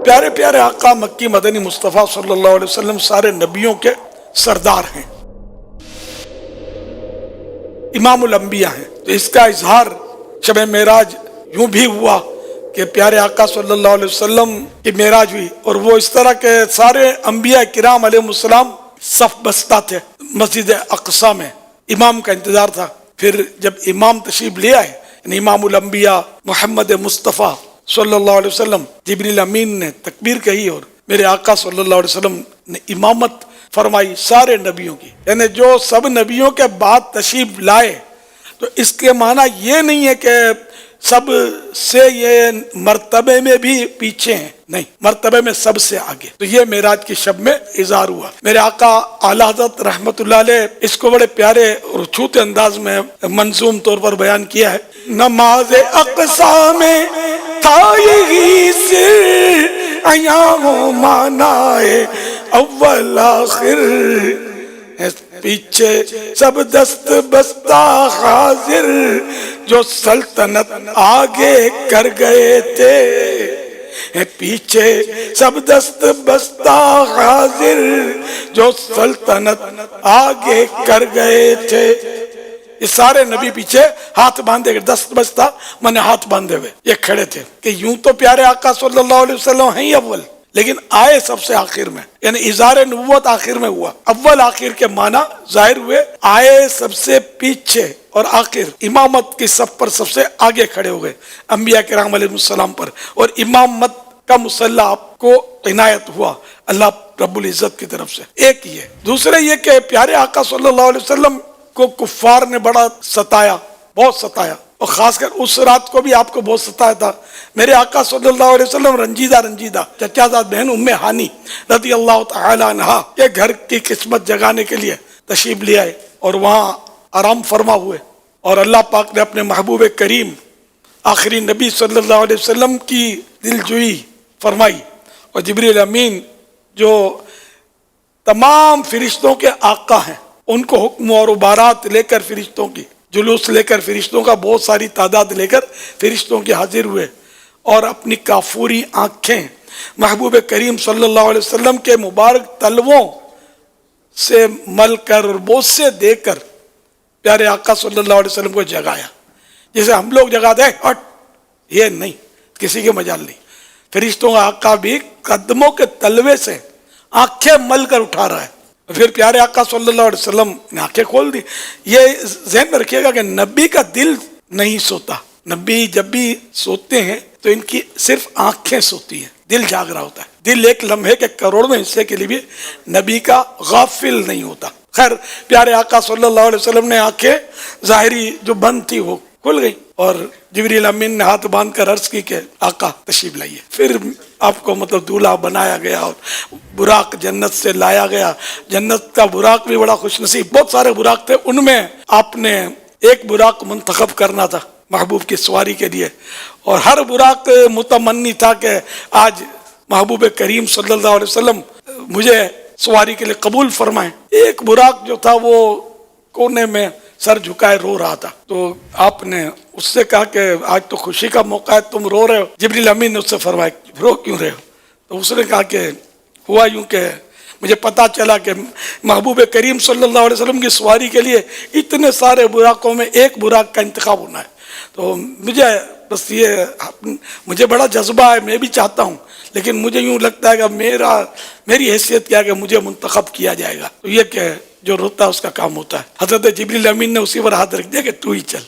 پیارے پیارے آقا مکی مدنی مصطفیٰ صلی اللہ علیہ وسلم سارے نبیوں کے سردار ہیں، امام الانبیاء ہیں۔ تو اس کا اظہار شب معراج یوں بھی ہوا کہ پیارے آقا صلی اللہ علیہ وسلم کی معراج ہوئی، اور وہ اس طرح کے سارے انبیاء کرام علیہ السلام صف بستہ تھے مسجد اقصی میں، امام کا انتظار تھا۔ پھر جب امام تشریف لے آئے، یعنی امام الانبیاء محمد مصطفیٰ صلی اللہ علیہ وسلم، جبریل امین نے تکبیر کہی اور میرے آقا صلی اللہ علیہ وسلم نے امامت فرمائی سارے نبیوں کی، یعنی جو سب نبیوں کے بعد تشریف لائے۔ تو اس کے معنی یہ نہیں ہے کہ سب سے یہ مرتبے میں بھی پیچھے ہیں، نہیں، مرتبے میں سب سے آگے۔ تو یہ معراج کی شب میں اظہار ہوا۔ میرے آقا اعلیٰ حضرت رحمت اللہ علیہ اس کو بڑے پیارے اور چھوٹے انداز میں منظوم طور پر بیان کیا ہے۔ نماز اقصی میں تھا یہی سر، ایام معنائے اول آخر، پیچھے سب دست بستہ حاضر، جو سلطنت آگے کر گئے تھے، پیچھے سب دست بستہ حاضر، جو سلطنت آگے کر گئے تھے۔ یہ سارے نبی پیچھے ہاتھ باندھے، دست بستہ میں نے ہاتھ باندھے ہوئے یہ کھڑے تھے کہ یوں تو پیارے آقا صلی اللہ علیہ وسلم ہیں ہی اول، لیکن آئے سب سے آخر میں، یعنی اظہار نبوت آخر میں ہوا۔ اول آخر کے معنی ظاہر ہوئے، آئے سب سے پیچھے اور آخر امامت کی صف پر سب سے آگے کھڑے ہو گئے انبیاء کرام علیہ السلام پر، اور امامت کا مسلح آپ کو عنایت ہوا اللہ رب العزت کی طرف سے۔ ایک یہ، دوسرے یہ کہ پیارے آقا صلی اللہ علیہ وسلم کو کفار نے بڑا ستایا، بہت ستایا، اور خاص کر اس رات کو بھی آپ کو بہت ستایا تھا۔ میرے آقا صلی اللہ علیہ وسلم رنجیدہ چچا زاد بہن ام ہانی رضی اللہ تعالی عنہا کے گھر کی قسمت جگانے کے لیے تشریف لے آئے اور وہاں آرام فرما ہوئے، اور اللہ پاک نے اپنے محبوب کریم آخری نبی صلی اللہ علیہ وسلم کی دلجوئی فرمائی، اور جبریل امین جو تمام فرشتوں کے آقا ہیں، ان کو حکم اور عبارات لے کر فرشتوں کی جلوس لے کر، فرشتوں کا بہت ساری تعداد لے کر فرشتوں کے حاضر ہوئے، اور اپنی کافوری آنکھیں محبوب کریم صلی اللہ علیہ وسلم کے مبارک تلووں سے مل کر اور بوسے دے کر پیارے آقا صلی اللہ علیہ وسلم کو جگایا، جیسے ہم لوگ جگاتے ہیں ہٹ، یہ نہیں، کسی کے مجال نہیں۔ فرشتوں کا آقا بھی قدموں کے تلوے سے آنکھیں مل کر اٹھا رہا ہے، پھر پیارے آقا صلی اللہ علیہ وسلم نے آنکھیں کھول دی۔ یہ ذہن میں رکھیے گا کہ نبی کا دل نہیں سوتا، نبی جب بھی سوتے ہیں تو ان کی صرف آنکھیں سوتی ہیں، دل جاگ رہا ہوتا ہے۔ دل ایک لمحے کے کروڑویں حصے کے لیے بھی نبی کا غافل نہیں ہوتا۔ خیر، پیارے آقا صلی اللہ علیہ وسلم نے آنکھیں ظاہری جو بند تھی وہ کھل گئی، اور جبریل امین نے ہاتھ باندھ کر عرض کی کہ آقا تشریف لائیے۔ پھر آپ کو دولہا بنایا گیا اور براق جنت سے لایا گیا۔ جنت کا براق بھی بڑا خوش نصیب، بہت سارے براق تھے، ان میں آپ نے ایک براق منتخب کرنا تھا محبوب کی سواری کے لیے، اور ہر براق متمنی تھا کہ آج محبوب کریم صلی اللہ علیہ وسلم مجھے سواری کے لیے قبول فرمائیں۔ ایک براق جو تھا وہ کونے میں سر جھکائے رو رہا تھا، تو آپ نے اس سے کہا کہ آج تو خوشی کا موقع ہے، تم رو رہے ہو۔ جبریل امین نے اس سے فرمایا رو کیوں رہے ہو؟ تو اس نے کہا کہ ہوا یوں کہ مجھے پتا چلا کہ محبوب کریم صلی اللہ علیہ وسلم کی سواری کے لیے اتنے سارے براقوں میں ایک براق کا انتخاب ہونا ہے، تو مجھے بڑا جذبہ ہے، میں بھی چاہتا ہوں، لیکن مجھے یوں لگتا ہے کہ میری حیثیت کیا کہ مجھے منتخب کیا جائے گا۔ تو یہ کہ جو روتا ہے اس کا کام ہوتا ہے۔ حضرت جبریل امین نے اسی پر ہاتھ رکھ دیا کہ تو ہی چل۔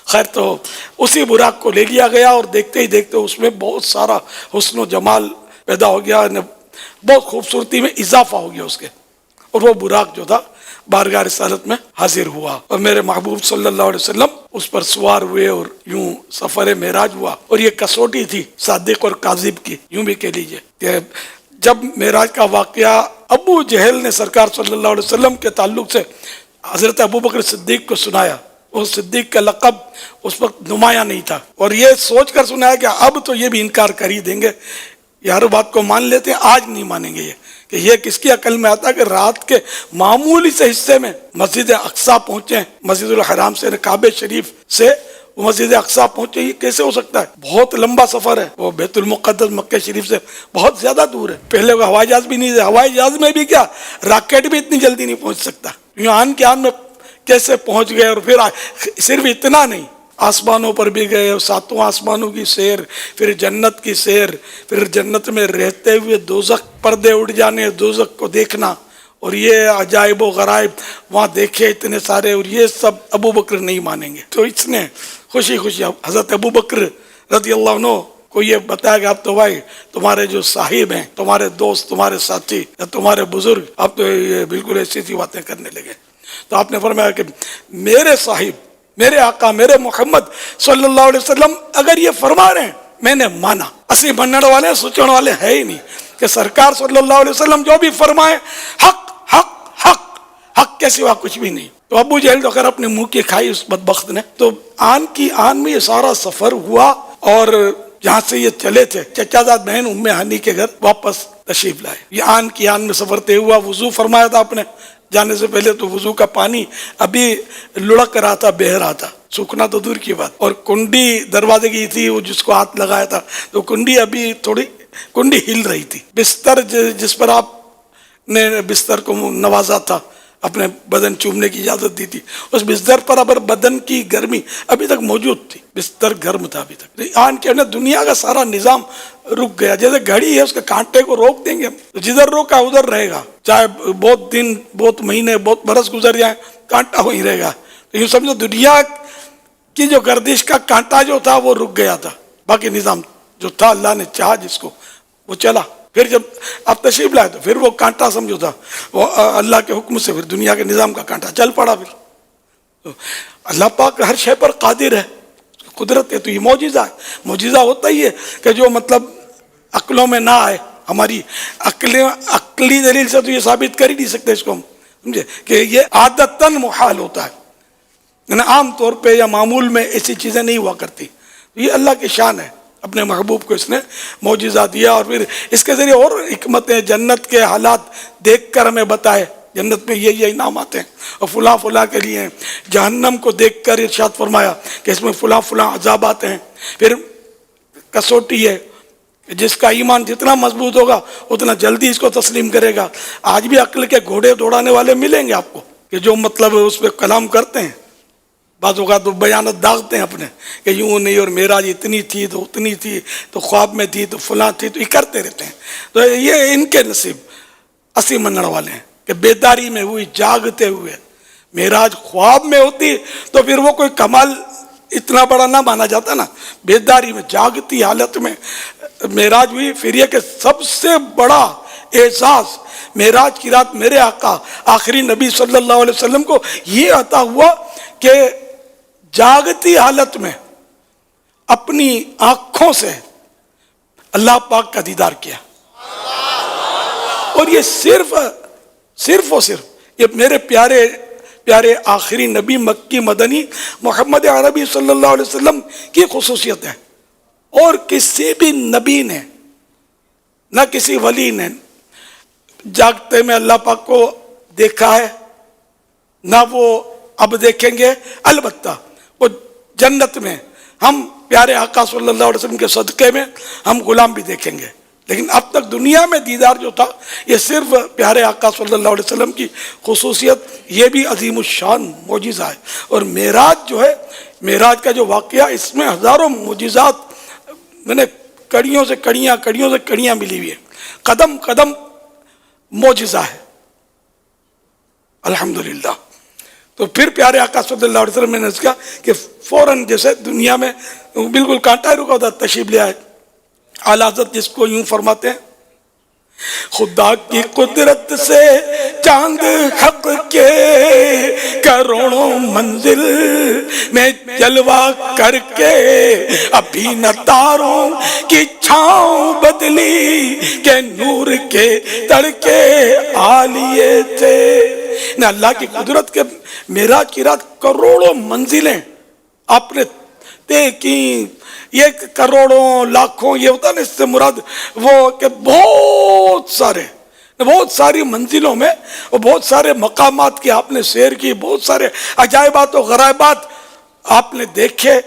خیر، تو اسی براق کو لے لیا گیا، اور دیکھتے ہی دیکھتے اس میں بہت سارا حسن و جمال پیدا ہو گیا، بہت خوبصورتی میں اضافہ ہو گیا اس کے، اور وہ براق جو تھا بارگاہ رسالت میں حاضر ہوا، اور میرے محبوب صلی اللہ علیہ وسلم اس پر سوار ہوئے، اور یوں سفر معراج ہوا۔ اور یہ کسوٹی تھی صادق اور کاذب کی، یوں بھی کہہ لیجئے کہ جب معراج کا واقعہ ابو جہل نے سرکار صلی اللہ علیہ وسلم کے تعلق سے حضرت ابو بکر صدیق کو سنایا، وہ صدیق کا لقب اس وقت نمایاں نہیں تھا، اور یہ سوچ کر سنایا کہ اب تو یہ بھی انکار کر ہی دیں گے، یہ ہر بات کو مان لیتے ہیں، آج نہیں مانیں گے۔ یہ کہ یہ کس کی عقل میں آتا کہ رات کے معمولی سے حصے میں مسجد اقصی پہنچے، مسجد الحرام سے، کعبہ شریف سے وہ مسجد اقصی پہنچے، یہ کیسے ہو سکتا ہے؟ بہت لمبا سفر ہے، وہ بیت المقدس مکہ شریف سے بہت زیادہ دور ہے۔ پہلے وہ ہوائی جہاز بھی نہیں تھے، ہوائی جہاز میں بھی کیا، راکٹ بھی اتنی جلدی نہیں پہنچ سکتا، یوں آن کے آن میں کیسے پہنچ گئے۔ اور پھر صرف اتنا نہیں، آسمانوں پر بھی گئے، ساتوں آسمانوں کی سیر، پھر جنت کی سیر، پھر جنت میں رہتے ہوئے دوزخ، پردے اٹھ جانے، دوزخ کو دیکھنا، اور یہ عجائب و غرائب وہاں دیکھے اتنے سارے، اور یہ سب ابو بکر نہیں مانیں گے۔ تو اس نے خوشی خوشی حضرت ابو بکر رضی اللہ عنہ کو یہ بتایا کہ اب تو بھائی تمہارے جو صاحب ہیں، تمہارے دوست، تمہارے ساتھی یا تمہارے بزرگ، اب تو یہ بالکل ایسی سی باتیں کرنے لگے۔ تو آپ نے فرمایا کہ میرے صاحب، میرے آقا، میرے محمد صلی اللہ علیہ وسلم اگر یہ فرما رہے ہیں، میں نے مانا۔ اسی مننے والے سوچنے والے ہے ہی نہیں کہ سرکار صلی اللہ علیہ وسلم جو بھی فرمائے حق حق حق، حق کے سوا کچھ بھی نہیں۔ تو ابو جہل تو خیر اپنے منہ کی کھائی اس بدبخت نے۔ تو آن کی آن میں یہ سارا سفر ہوا، اور جہاں سے یہ چلے تھے چچا زاد بہن ام ہانی کے گھر واپس تشریف لائے۔ یہ آن کی آن میں سفر طے ہوا۔ وضو فرمایا تھا آپ نے جانے سے پہلے، تو وضو کا پانی ابھی لڑک رہا تھا، بہہ رہا تھا، سوکھنا تو دور کی بات۔ اور کنڈی دروازے کی تھی، وہ جس کو ہاتھ لگایا تھا تو کنڈی ابھی تھوڑی کنڈی ہل رہی تھی۔ بستر جس پر آپ نے بستر کو نوازا تھا، اپنے بدن چومنے کی اجازت دی تھی، اس بستر پر اب بدن کی گرمی ابھی تک موجود تھی، بستر گرم تھا ابھی تک۔ آن کے دنیا کا سارا نظام رک گیا، جیسے گھڑی ہے، اس کے کانٹے کو روک دیں گے تو جدھر روکا ادھر رہے گا، چاہے بہت دن، بہت مہینے، بہت برس گزر جائیں، کانٹا وہیں رہے گا۔ تو یوں سمجھو دنیا کی جو گردش کا کانٹا جو تھا وہ رک گیا تھا، باقی نظام جو تھا اللہ نے چاہا جس کو وہ چلا۔ پھر جب آپ تشریف لائے تو پھر وہ کانٹا سمجھو تھا، وہ اللہ کے حکم سے پھر دنیا کے نظام کا کانٹا چل پڑا۔ پھر اللہ پاک ہر شے پر قادر ہے، قدرت ہے۔ تو یہ معجزہ ہے، معجزہ ہوتا ہی ہے کہ جو مطلب عقلوں میں نہ آئے، ہماری عقلی دلیل سے تو یہ ثابت کر ہی نہیں سکتے اس کو ہم، سمجھے کہ یہ عادتاً محال ہوتا ہے، یعنی عام طور پہ یا معمول میں ایسی چیزیں نہیں ہوا کرتی۔ یہ اللہ کی شان ہے، اپنے محبوب کو اس نے معجزہ دیا، اور پھر اس کے ذریعے اور حکمتیں، جنت کے حالات دیکھ کر ہمیں بتائے، جنت میں یہ انعامات ہیں اور فلاں فلاں کے لیے ہیں۔ جہنم کو دیکھ کر ارشاد فرمایا کہ اس میں فلاں فلاں عذابات ہیں۔ پھر کسوٹی ہے، جس کا ایمان جتنا مضبوط ہوگا اتنا جلدی اس کو تسلیم کرے گا۔ آج بھی عقل کے گھوڑے دوڑانے والے ملیں گے آپ کو کہ جو مطلب اس پہ کلام کرتے ہیں، بعض اوقات تو بیانات داغتے ہیں اپنے کہ یوں نہیں، اور معراج اتنی تھی تو اتنی تھی تو خواب میں تھی تو فلاں تھی، تو یہ کرتے رہتے ہیں۔ تو یہ ان کے نصیب اسی منڑ والے ہیں کہ بیداری میں ہوئی، جاگتے ہوئے۔ معراج خواب میں ہوتی تو پھر وہ کوئی کمال اتنا بڑا نہ مانا جاتا نا، بیداری میں جاگتی حالت میں معراج ہوئی۔ پھر یہ کہ سب سے بڑا اعزاز معراج کی رات میرے آقا آخری نبی صلی اللہ علیہ وسلم کو یہ عطا ہوا کہ جاگتی حالت میں اپنی آنکھوں سے اللہ پاک کا دیدار کیا، اور یہ صرف اور صرف یہ میرے پیارے پیارے آخری نبی مکی مدنی محمد عربی صلی اللہ علیہ وسلم کی خصوصیت ہے، اور کسی بھی نبی نے، نہ کسی ولی نے جاگتے میں اللہ پاک کو دیکھا ہے، نہ وہ اب دیکھیں گے۔ البتہ وہ جنت میں ہم پیارے آقا صلی اللہ علیہ وسلم کے صدقے میں ہم غلام بھی دیکھیں گے، لیکن اب تک دنیا میں دیدار جو تھا یہ صرف پیارے آقا صلی اللہ علیہ وسلم کی خصوصیت، یہ بھی عظیم الشان معجزہ ہے۔ اور معراج جو ہے، معراج کا جو واقعہ، اس میں ہزاروں معجزات، میں نے کڑیوں سے کڑیاں ملی ہوئی ہیں، قدم قدم معجزہ ہے الحمدللہ۔ تو پھر پیارے آقا صلی اللہ علیہ وسلم نے کہا کہ فوراً جیسے دنیا میں بالکل کانٹا رکا ہوتا تشریف لے آئے۔ اعلیٰ حضرت جس کو یوں فرماتے ہیں، خدا کی قدرت سے چاند حق کے کروڑوں منزل میں جلوہ کر کے ابھی نہ تاروں کی چھاؤں بدلی کہ نور کے تڑکے آلیے تھے۔ نہ اللہ کی قدرت کے معراج کی رات کروڑوں منزلیں آپ نے طے کی۔ یہ کروڑوں لاکھوں یہ ہوتا ہے نا، اس سے مراد وہ کہ بہت ساری منزلوں میں اور بہت سارے مقامات کی آپ نے سیر کی، بہت سارے عجائبات و غرائبات آپ نے دیکھے۔